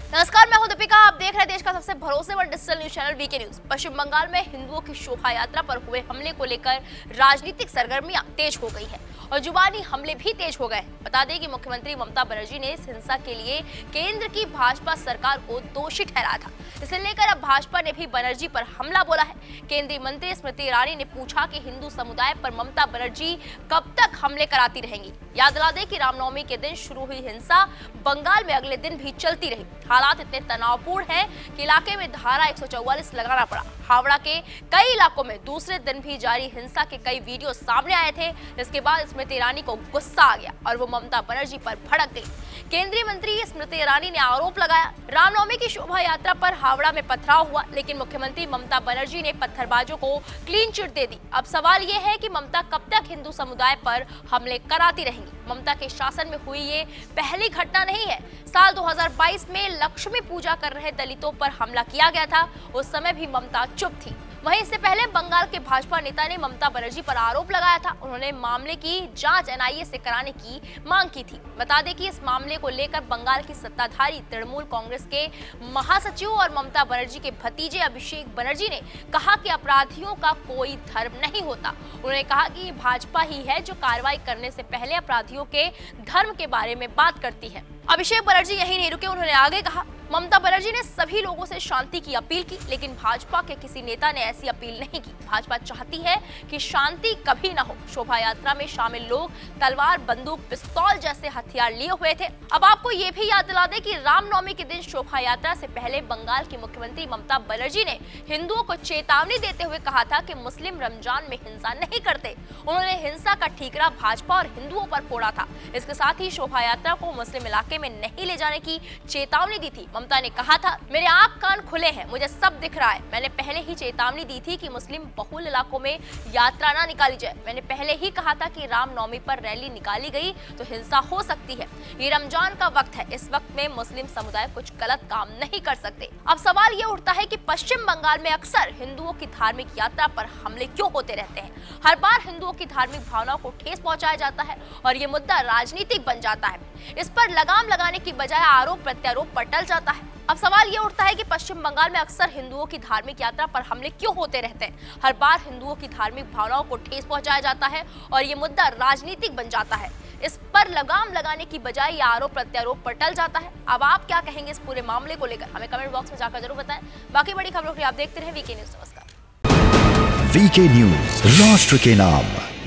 नमस्कार, मैं हूं दीपिका। आप देख रहे हैं देश का सबसे भरोसेमंद digital news channel VK news. Paschim Bengal में हिंदुओं की शोभा यात्रा पर हुए हमले को लेकर राजनीतिक सरगर्मियां तेज हो गई है और जुबानी हमले भी तेज हो गए। बता दें कि मुख्यमंत्री ममता बनर्जी ने इस हिंसा के लिए केंद्र की भाजपा सरकार को दोषी ठहराया था। इसे लेकर अब भाजपा ने भी बनर्जी पर हमला बोला है। केंद्रीय मंत्री स्मृति ईरानी ने पूछा कि हिंदू समुदाय पर ममता बनर्जी कब तक हमले कराती रहेंगी। याद दिला दें कि रामनवमी के दिन शुरू हुई हिंसा बंगाल में अगले दिन भी चलती रही। हालात इतने तनावपूर्ण हैं कि इलाके में धारा 144 लगाना पड़ा। हावड़ा के कई इलाकों में दूसरे दिन भी जारी हिंसा के कई वीडियो सामने आए थे, जिसके बाद स्मृति ईरानी को गुस्सा आ गया और वो ममता बनर्जी पर भड़क गई। केंद्रीय मंत्री स्मृति ईरानी ने आरोप लगाया, रामनवमी की शोभा यात्रा पर हावड़ा में पथराव हुआ, लेकिन मुख्यमंत्री ममता बनर्जी ने पत्थरबाजों को क्लीन चिट दे दी। अब सवाल ये है कि ममता कब तक हिंदू समुदाय पर हमले कराती रहेंगी। ममता के शासन में हुई ये पहली घटना नहीं है। साल 2022 में लक्ष्मी पूजा कर रहे दलितों पर हमला किया गया था। उस समय भी ममता चुप थी। वहीं इससे पहले बंगाल के भाजपा नेता ने ममता बनर्जी पर आरोप लगाया था। उन्होंने मामले की जांच एनआईए से कराने की मांग की थी। बता दें कि इस मामले को लेकर बंगाल की सत्ताधारी तृणमूल कांग्रेस के महासचिव और ममता बनर्जी के भतीजे अभिषेक बनर्जी ने कहा कि अपराधियों का कोई धर्म नहीं होता। उन्होंने कहा कि ये भाजपा ही है जो कार्रवाई करने से पहले अपराधियों के धर्म के बारे में बात करती है। अभिषेक बनर्जी यही नहीं रुके, उन्होंने आगे कहा, ममता बनर्जी ने सभी लोगों से शांति की अपील की, लेकिन भाजपा के किसी नेता ने ऐसी अपील नहीं की। भाजपा चाहती है कि शांति कभी न हो। शोभा यात्रा में शामिल लोग तलवार, बंदूक, पिस्तौल जैसे हथियार लिए हुए थे। अब आपको ये भी याद दिला दें कि रामनवमी के दिन शोभा यात्रा से पहले बंगाल की मुख्यमंत्री ममता बनर्जी ने हिंदुओं को चेतावनी देते हुए कहा था कि मुस्लिम रमजान में हिंसा नहीं करते। उन्होंने हिंसा का ठीकरा भाजपा और हिंदुओं पर फोड़ा था। इसके साथ ही शोभा यात्रा को मुस्लिम इलाके में नहीं ले जाने की चेतावनी दी थी। ममता ने कहा था, मेरे आंख कान खुले हैं, मुझे सब दिख रहा है। मैंने पहले ही चेतावनी दी थी कि मुस्लिम बहुल इलाकों में यात्रा ना निकाली जाए। मैंने पहले ही कहा था कि रामनवमी पर रैली निकाली गई तो हिंसा हो सकती है। ये रमजान का वक्त है, इस वक्त में मुस्लिम समुदाय कुछ गलत काम नहीं कर सकते। अब सवाल ये उठता है कि पश्चिम बंगाल में अक्सर हिंदुओं की धार्मिक यात्रा पर हमले क्यों होते रहते हैं। हर बार हिंदुओं की धार्मिक भावनाओं को ठेस पहुंचाया जाता है और ये मुद्दा राजनीतिक बन जाता है। इस पर लगाम लगाने की बजाय आरोप प्रत्यारोप पर टल जाता है। अब सवाल ये उठता है कि पश्चिम बंगाल में अक्सर हिंदुओं की धार्मिक यात्रा पर हमले क्यों होते रहते हैं। हर बार हिंदुओं की धार्मिक भावनाओं को ठेस पहुंचाया जाता है और ये मुद्दा राजनीतिक बन जाता है। इस पर लगाम लगाने की बजाय ये आरोप प्रत्यारोप पर टल जाता है। अब आप क्या कहेंगे इस पूरे मामले को लेकर, हमें कमेंट बॉक्स में जाकर जरूर बताएं। बाकी बड़ी खबरों के लिए आप देखते रहे वीके न्यूज। नमस्कार। वीके न्यूज, राष्ट्र के नाम।